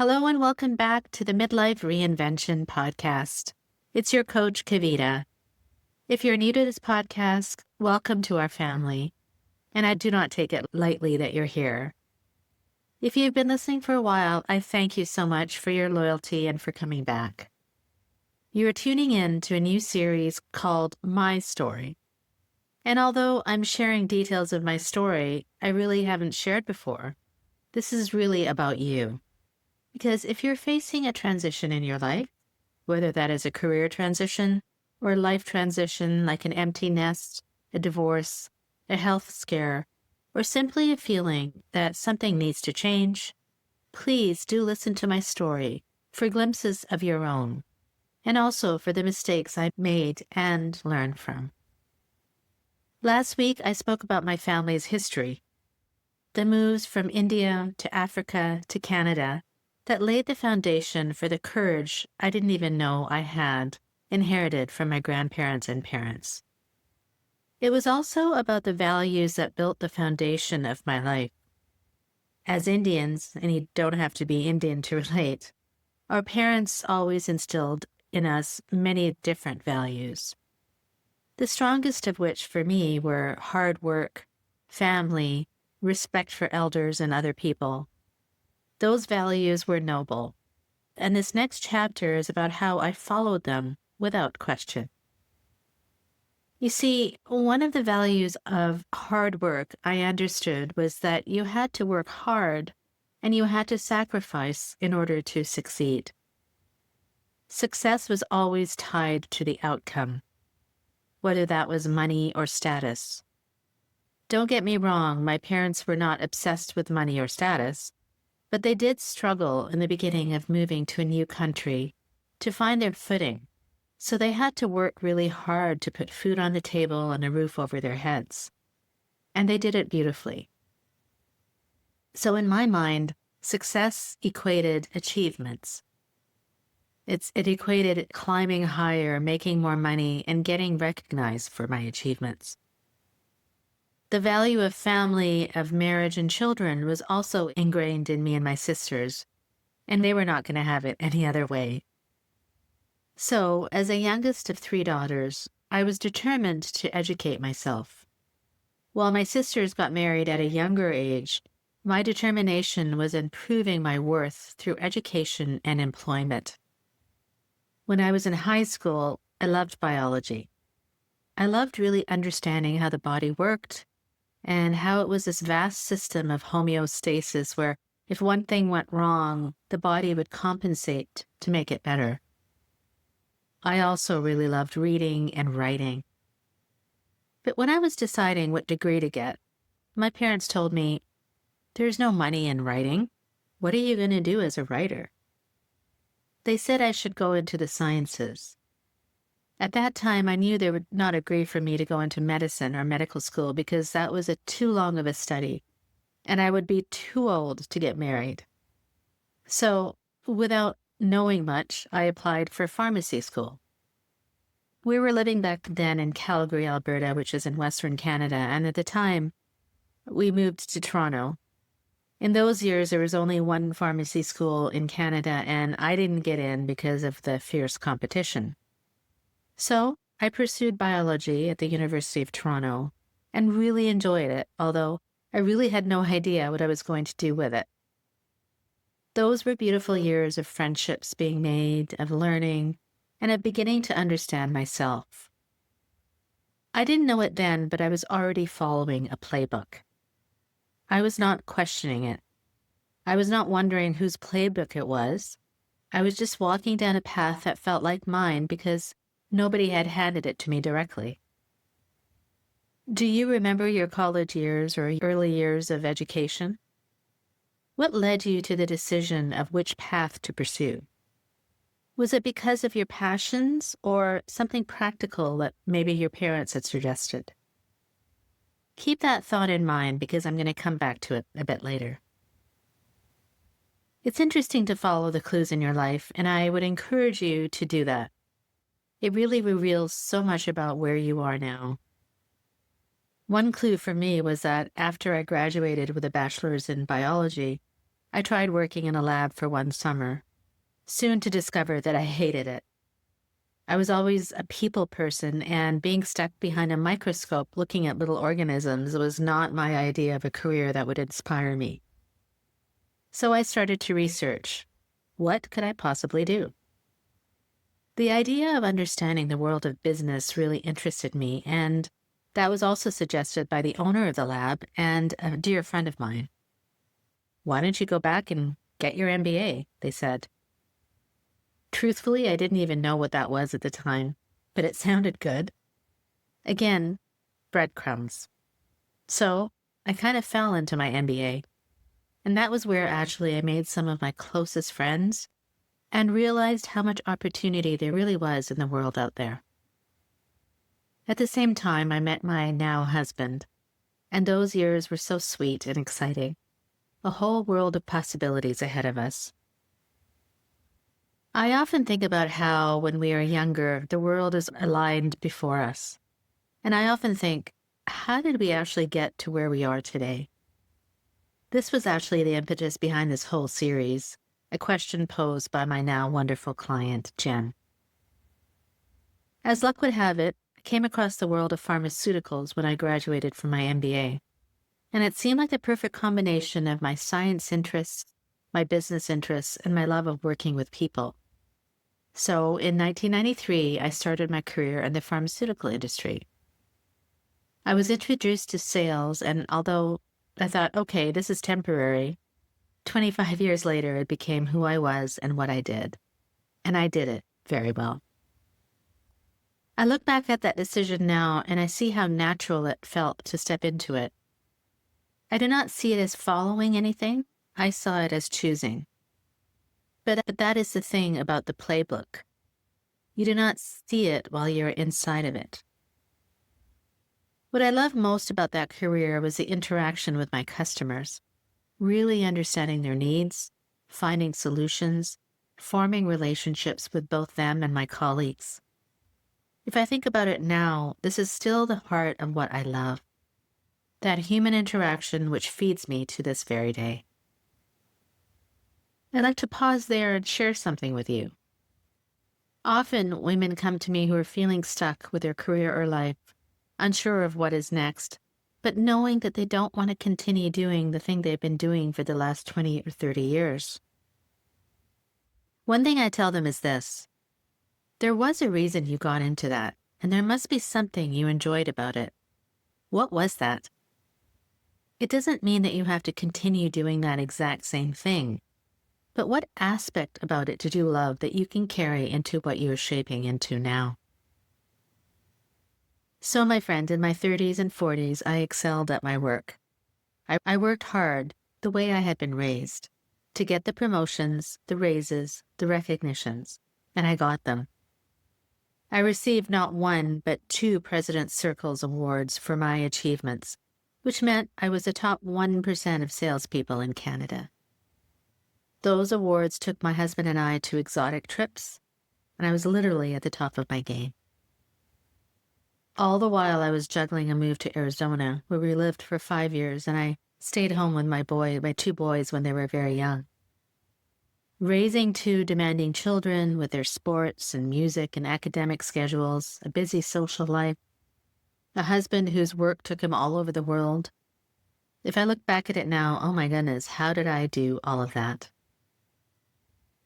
Hello and welcome back to the Midlife Reinvention Podcast. It's your coach, Kavita. If you're new to this podcast, welcome to our family, and I do not take it lightly that you're here. If you've been listening for a while, I thank you so much for your loyalty and for coming back. You are tuning in to a new series called My Story. And although I'm sharing details of my story I really haven't shared before, this is really about you. Because if you're facing a transition in your life, whether that is a career transition or a life transition like an empty nest, a divorce, a health scare, or simply a feeling that something needs to change, please do listen to my story for glimpses of your own, and also for the mistakes I've made and learned from. Last week, I spoke about my family's history, the moves from India to Africa to Canada, that laid the foundation for the courage I didn't even know I had inherited from my grandparents and parents. It was also about the values that built the foundation of my life. As Indians, and you don't have to be Indian to relate, our parents always instilled in us many different values. The strongest of which for me were hard work, family, respect for elders and other people. Those values were noble, and this next chapter is about how I followed them without question. You see, one of the values of hard work I understood was that you had to work hard and you had to sacrifice in order to succeed. Success was always tied to the outcome, whether that was money or status. Don't get me wrong, my parents were not obsessed with money or status, but they did struggle in the beginning of moving to a new country to find their footing, so they had to work really hard to put food on the table and a roof over their heads. And they did it beautifully. So in my mind, success equated achievements. It equated climbing higher, making more money, and getting recognized for my achievements. The value of family, of marriage and children was also ingrained in me and my sisters, and they were not going to have it any other way. So, as the youngest of 3 daughters, I was determined to educate myself. While my sisters got married at a younger age, my determination was in proving my worth through education and employment. When I was in high school, I loved biology. I loved really understanding how the body worked, and how it was this vast system of homeostasis where if one thing went wrong, the body would compensate to make it better. I also really loved reading and writing. But when I was deciding what degree to get, my parents told me, "There's no money in writing. What are you going to do as a writer?" They said I should go into the sciences. At that time, I knew they would not agree for me to go into medicine or medical school because that was too long of a study, and I would be too old to get married. So, without knowing much, I applied for pharmacy school. We were living back then in Calgary, Alberta, which is in Western Canada, and at the time, we moved to Toronto. In those years, there was only one pharmacy school in Canada, and I didn't get in because of the fierce competition. So I pursued biology at the University of Toronto and really enjoyed it, although I really had no idea what I was going to do with it. Those were beautiful years of friendships being made, of learning, and of beginning to understand myself. I didn't know it then, but I was already following a playbook. I was not questioning it. I was not wondering whose playbook it was. I was just walking down a path that felt like mine because nobody had handed it to me directly. Do you remember your college years or early years of education? What led you to the decision of which path to pursue? Was it because of your passions or something practical that maybe your parents had suggested? Keep that thought in mind because I'm going to come back to it a bit later. It's interesting to follow the clues in your life, and I would encourage you to do that. It really reveals so much about where you are now. One clue for me was that after I graduated with a bachelor's in biology, I tried working in a lab for one summer, soon to discover that I hated it. I was always a people person, and being stuck behind a microscope looking at little organisms was not my idea of a career that would inspire me. So I started to research. What could I possibly do? The idea of understanding the world of business really interested me, and that was also suggested by the owner of the lab and a dear friend of mine. Why don't you go back and get your MBA? They said. Truthfully, I didn't even know what that was at the time, but it sounded good. Again, breadcrumbs. So I kind of fell into my MBA, and that was where actually I made some of my closest friends and realized how much opportunity there really was in the world out there. At the same time, I met my now husband, and those years were so sweet and exciting. A whole world of possibilities ahead of us. I often think about how, when we are younger, the world is aligned before us. And I often think, how did we actually get to where we are today? This was actually the impetus behind this whole series, a question posed by my now wonderful client, Jen. As luck would have it, I came across the world of pharmaceuticals when I graduated from my MBA. And it seemed like the perfect combination of my science interests, my business interests, and my love of working with people. So in 1993, I started my career in the pharmaceutical industry. I was introduced to sales, and although I thought, okay, this is temporary, 25 years later, it became who I was and what I did. And I did it very well. I look back at that decision now, and I see how natural it felt to step into it. I do not see it as following anything. I saw it as choosing. But that is the thing about the playbook. You do not see it while you're inside of it. What I loved most about that career was the interaction with my customers, really understanding their needs, finding solutions, forming relationships with both them and my colleagues. If I think about it now, this is still the heart of what I love. That human interaction which feeds me to this very day. I'd like to pause there and share something with you. Often, women come to me who are feeling stuck with their career or life, unsure of what is next, but knowing that they don't want to continue doing the thing they've been doing for the last 20 or 30 years. One thing I tell them is this: there was a reason you got into that, and there must be something you enjoyed about it. What was that? It doesn't mean that you have to continue doing that exact same thing, but what aspect about it did you love that you can carry into what you're shaping into now? So, my friend, in my 30s and 40s, I excelled at my work. I worked hard, the way I had been raised, to get the promotions, the raises, the recognitions, and I got them. I received not one, but 2 President's Circles awards for my achievements, which meant I was the top 1% of salespeople in Canada. Those awards took my husband and I to exotic trips, and I was literally at the top of my game. All the while I was juggling a move to Arizona, where we lived for 5 years, and I stayed home with my 2 boys when they were very young. Raising 2 demanding children with their sports and music and academic schedules, a busy social life, a husband whose work took him all over the world. If I look back at it now, oh my goodness, how did I do all of that?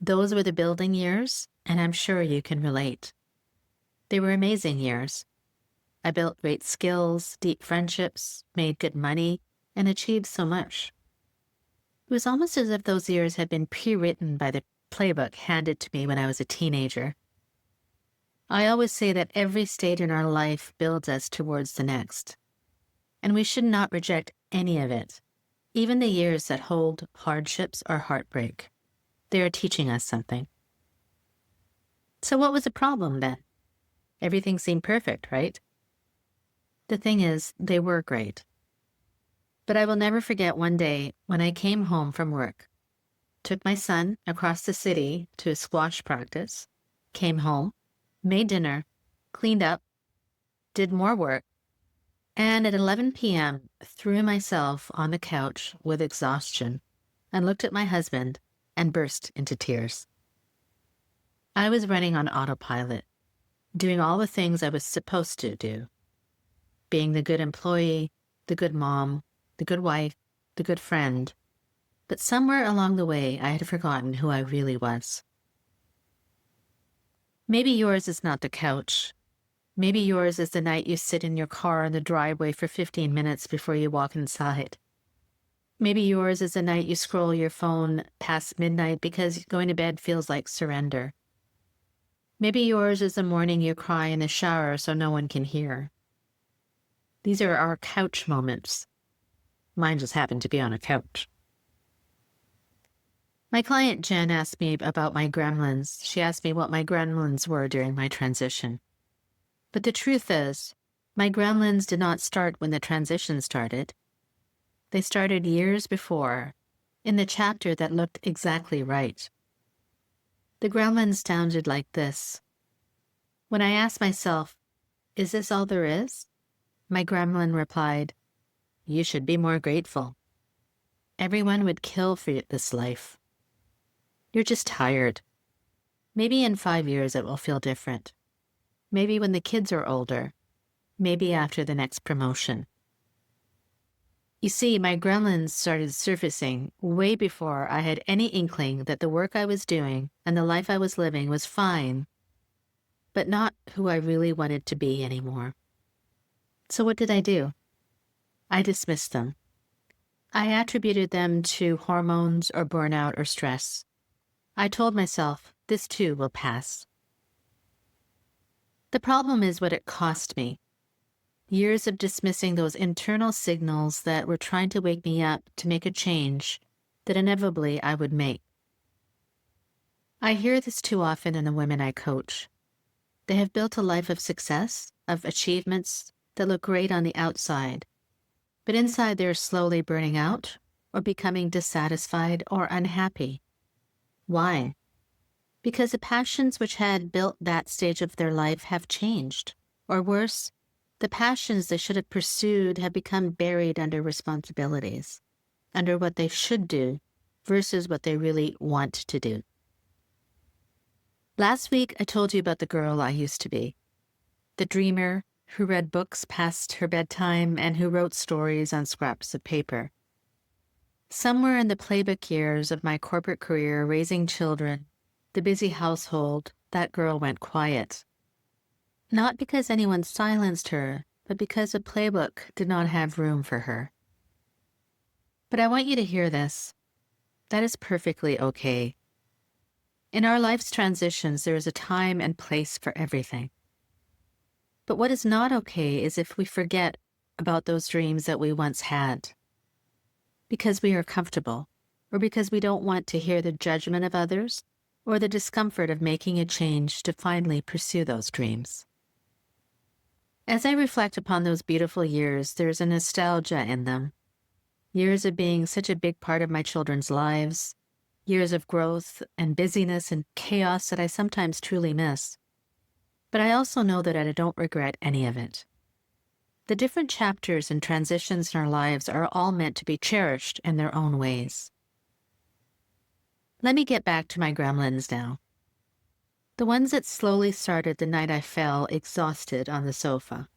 Those were the building years, and I'm sure you can relate. They were amazing years. I built great skills, deep friendships, made good money, and achieved so much. It was almost as if those years had been pre-written by the playbook handed to me when I was a teenager. I always say that every stage in our life builds us towards the next, and we should not reject any of it, even the years that hold hardships or heartbreak. They are teaching us something. So what was the problem then? Everything seemed perfect, right? The thing is, they were great. But I will never forget one day when I came home from work, took my son across the city to a squash practice, came home, made dinner, cleaned up, did more work, and at 11 p.m. threw myself on the couch with exhaustion, and looked at my husband and burst into tears. I was running on autopilot, doing all the things I was supposed to do, being the good employee, the good mom, the good wife, the good friend. But somewhere along the way, I had forgotten who I really was. Maybe yours is not the couch. Maybe yours is the night you sit in your car in the driveway for 15 minutes before you walk inside. Maybe yours is the night you scroll your phone past midnight because going to bed feels like surrender. Maybe yours is the morning you cry in the shower so no one can hear. These are our couch moments. Mine just happened to be on a couch. My client Jen asked me about my gremlins. She asked me what my gremlins were during my transition. But the truth is, my gremlins did not start when the transition started. They started years before, in the chapter that looked exactly right. The gremlins sounded like this. When I asked myself, "Is this all there is?" my gremlin replied, "You should be more grateful. Everyone would kill for this life. You're just tired. Maybe in 5 years it will feel different. Maybe when the kids are older. Maybe after the next promotion." You see, my gremlins started surfacing way before I had any inkling that the work I was doing and the life I was living was fine, but not who I really wanted to be anymore. So what did I do? I dismissed them. I attributed them to hormones or burnout or stress. I told myself, this too will pass. The problem is what it cost me. Years of dismissing those internal signals that were trying to wake me up to make a change that inevitably I would make. I hear this too often in the women I coach. They have built a life of success, of achievements that look great on the outside, but inside they're slowly burning out or becoming dissatisfied or unhappy. Why? Because the passions which had built that stage of their life have changed, or worse, the passions they should have pursued have become buried under responsibilities, under what they should do versus what they really want to do. Last week, I told you about the girl I used to be, the dreamer who read books past her bedtime and who wrote stories on scraps of paper. Somewhere in the playbook years of my corporate career, raising children, the busy household, that girl went quiet. Not because anyone silenced her, but because the playbook did not have room for her. But I want you to hear this. That is perfectly okay. In our life's transitions, there is a time and place for everything. But what is not okay is if we forget about those dreams that we once had, because we are comfortable, or because we don't want to hear the judgment of others, or the discomfort of making a change to finally pursue those dreams. As I reflect upon those beautiful years, there's a nostalgia in them. Years of being such a big part of my children's lives, years of growth and busyness and chaos that I sometimes truly miss. But I also know that I don't regret any of it. The different chapters and transitions in our lives are all meant to be cherished in their own ways. Let me get back to my gremlins now. The ones that slowly started the night I fell exhausted on the sofa.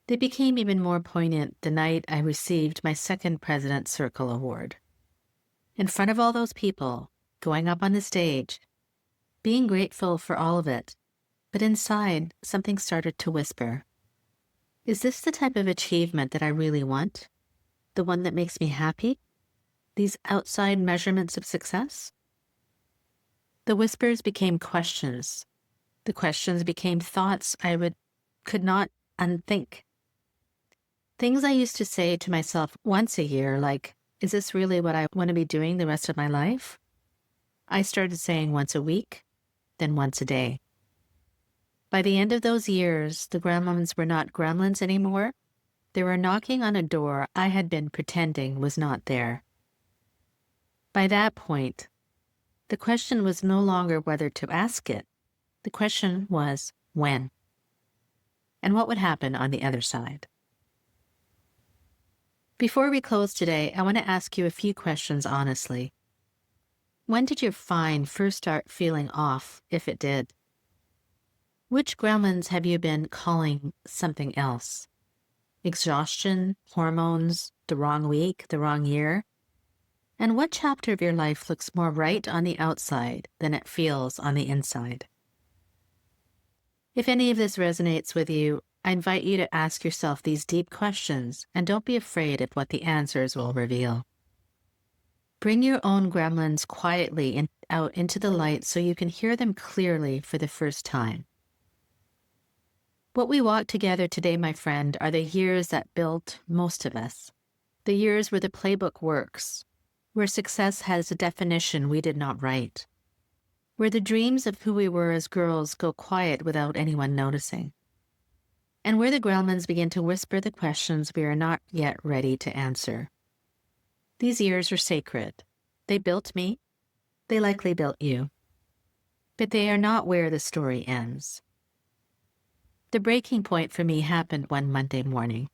They became even more poignant the night I received my second President's Circle Award. In front of all those people, going up on the stage, being grateful for all of it, but inside something started to whisper. Is this the type of achievement that I really want? The one that makes me happy? These outside measurements of success? The whispers became questions. The questions became thoughts I could not unthink. Things I used to say to myself once a year, like, is this really what I want to be doing the rest of my life? I started saying once a week, then once a day. By the end of those years, the gremlins were not gremlins anymore. They were knocking on a door I had been pretending was not there. By that point, the question was no longer whether to ask it. The question was when. And what would happen on the other side. Before we close today, I want to ask you a few questions honestly. When did your find first start feeling off, if it did? Which gremlins have you been calling something else? Exhaustion, hormones, the wrong week, the wrong year? And what chapter of your life looks more right on the outside than it feels on the inside? If any of this resonates with you, I invite you to ask yourself these deep questions and don't be afraid of what the answers will reveal. Bring your own gremlins quietly out into the light so you can hear them clearly for the first time. What we walk together today, my friend, are the years that built most of us. The years where the playbook works, where success has a definition we did not write, where the dreams of who we were as girls go quiet without anyone noticing, and where the gremlins begin to whisper the questions we are not yet ready to answer. These years are sacred. They built me. They likely built you. But they are not where the story ends. The breaking point for me happened one Monday morning.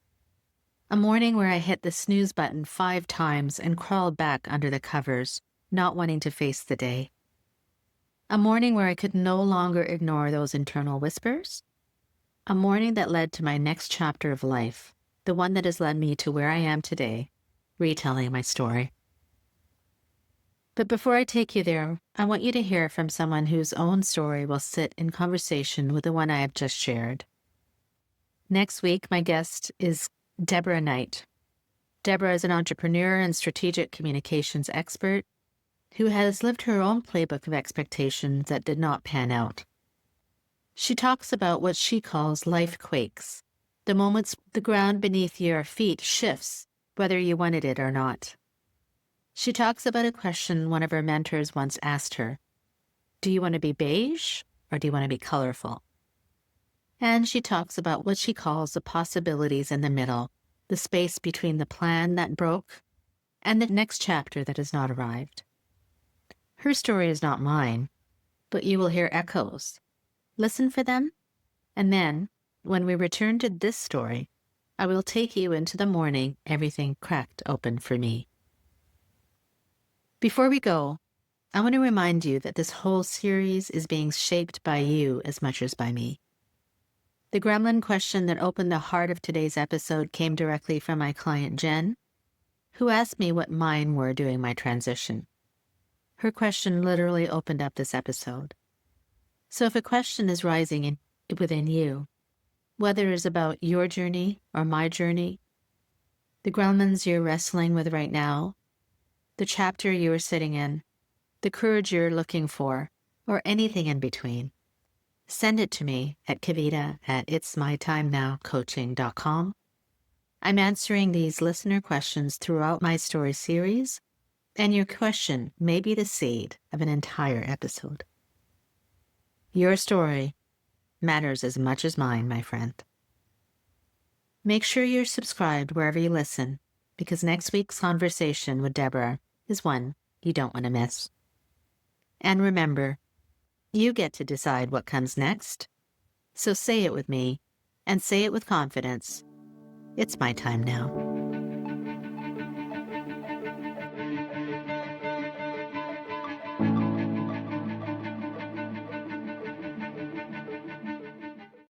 A morning where I hit the snooze button 5 times and crawled back under the covers, not wanting to face the day. A morning where I could no longer ignore those internal whispers. A morning that led to my next chapter of life, the one that has led me to where I am today, retelling my story. But before I take you there, I want you to hear from someone whose own story will sit in conversation with the one I have just shared. Next week, my guest is Deborah Knight. Deborah is an entrepreneur and strategic communications expert who has lived her own playbook of expectations that did not pan out. She talks about what she calls life quakes, the moments the ground beneath your feet shifts, whether you wanted it or not. She talks about a question one of her mentors once asked her. Do you want to be beige or do you want to be colorful? And she talks about what she calls the possibilities in the middle, the space between the plan that broke and the next chapter that has not arrived. Her story is not mine, but you will hear echoes. Listen for them, and then, when we return to this story, I will take you into the morning everything cracked open for me. Before we go, I want to remind you that this whole series is being shaped by you as much as by me. The gremlin question that opened the heart of today's episode came directly from my client Jen, who asked me what mine were during my transition. Her question literally opened up this episode. So if a question is rising within you, whether it's about your journey or my journey, the gremlins you're wrestling with right now, the chapter you are sitting in, the courage you're looking for, or anything in between, send it to me at kavita@itsmytimenowcoaching.com. I'm answering these listener questions throughout my story series, and your question may be the seed of an entire episode. Your story matters as much as mine, my friend. Make sure you're subscribed wherever you listen, because next week's conversation with Deborah is one you don't want to miss. And remember, you get to decide what comes next. So say it with me, and say it with confidence. It's my time now.